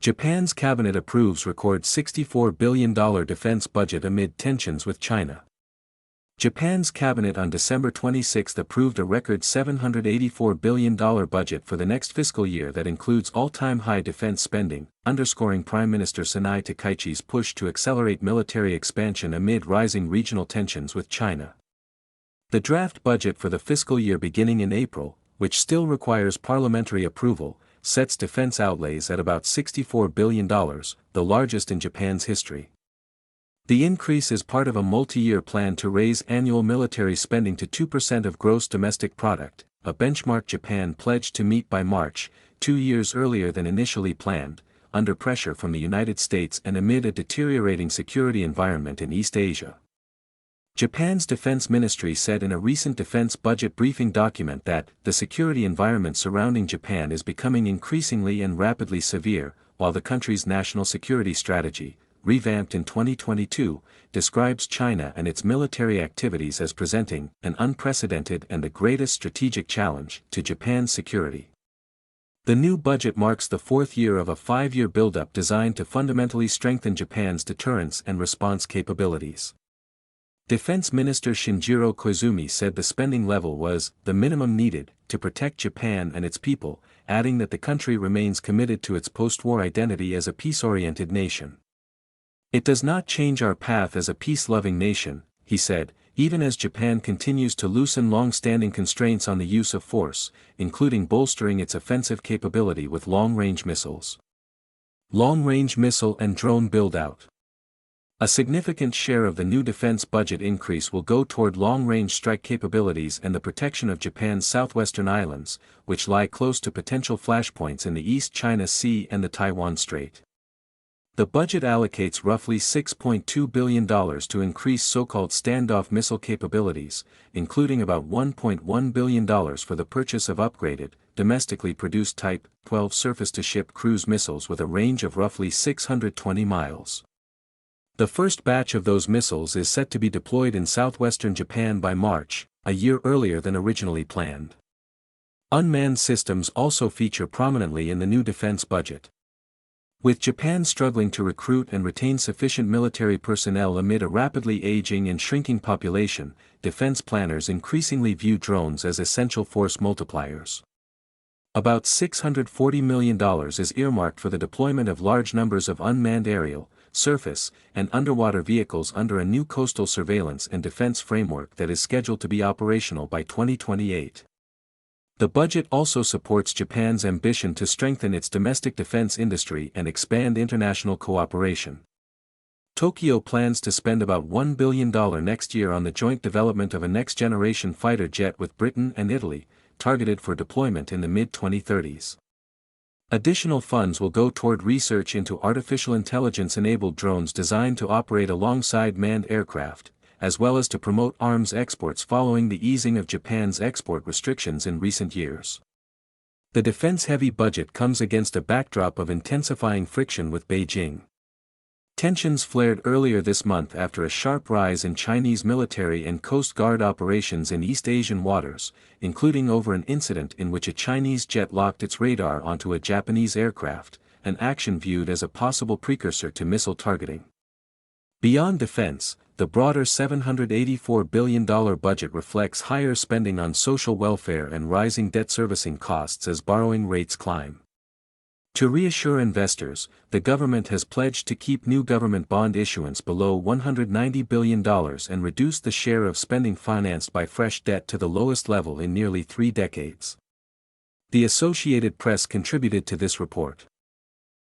Japan's cabinet approves record $64 billion defense budget amid tensions with China. Japan's cabinet on December 26 approved a record $784 billion budget for the next fiscal year that includes all-time high defense spending, underscoring Prime Minister Sanae Takaichi's push to accelerate military expansion amid rising regional tensions with China. The draft budget for the fiscal year beginning in April, which still requires parliamentary approval, sets defense outlays at about $64 billion, the largest in Japan's history. The increase is part of a multi-year plan to raise annual military spending to 2% of gross domestic product, a benchmark Japan pledged to meet by March, 2 years earlier than initially planned, under pressure from the United States and amid a deteriorating security environment in East Asia. Japan's defense ministry said in a recent defense budget briefing document that the security environment surrounding Japan is becoming increasingly and rapidly severe, while the country's national security strategy, revamped in 2022, describes China and its military activities as presenting an unprecedented and the greatest strategic challenge to Japan's security. The new budget marks the fourth year of a 5-year buildup designed to fundamentally strengthen Japan's deterrence and response capabilities. Defense Minister Shinjiro Koizumi said the spending level was the minimum needed to protect Japan and its people, adding that the country remains committed to its post-war identity as a peace-oriented nation. "It does not change our path as a peace-loving nation," he said, even as Japan continues to loosen long-standing constraints on the use of force, including bolstering its offensive capability with long-range missiles. Long-range missile and drone build-out. A significant share of the new defense budget increase will go toward long-range strike capabilities and the protection of Japan's southwestern islands, which lie close to potential flashpoints in the East China Sea and the Taiwan Strait. The budget allocates roughly $6.2 billion to increase so-called standoff missile capabilities, including about $1.1 billion for the purchase of upgraded, domestically produced Type 12 surface-to-ship cruise missiles with a range of roughly 620 miles. The first batch of those missiles is set to be deployed in southwestern Japan by March, a year earlier than originally planned. Unmanned systems also feature prominently in the new defense budget. With Japan struggling to recruit and retain sufficient military personnel amid a rapidly aging and shrinking population, defense planners increasingly view drones as essential force multipliers. About $640 million is earmarked for the deployment of large numbers of unmanned aerial, surface, and underwater vehicles under a new coastal surveillance and defense framework that is scheduled to be operational by 2028. The budget also supports Japan's ambition to strengthen its domestic defense industry and expand international cooperation. Tokyo plans to spend about $1 billion next year on the joint development of a next-generation fighter jet with Britain and Italy, targeted for deployment in the mid-2030s. Additional funds will go toward research into artificial intelligence-enabled drones designed to operate alongside manned aircraft, as well as to promote arms exports following the easing of Japan's export restrictions in recent years. The defense-heavy budget comes against a backdrop of intensifying friction with Beijing. Tensions flared earlier this month after a sharp rise in Chinese military and Coast Guard operations in East Asian waters, including over an incident in which a Chinese jet locked its radar onto a Japanese aircraft, an action viewed as a possible precursor to missile targeting. Beyond defense, the broader $784 billion budget reflects higher spending on social welfare and rising debt servicing costs as borrowing rates climb. To reassure investors, the government has pledged to keep new government bond issuance below $190 billion and reduce the share of spending financed by fresh debt to the lowest level in nearly 3 decades. The Associated Press contributed to this report.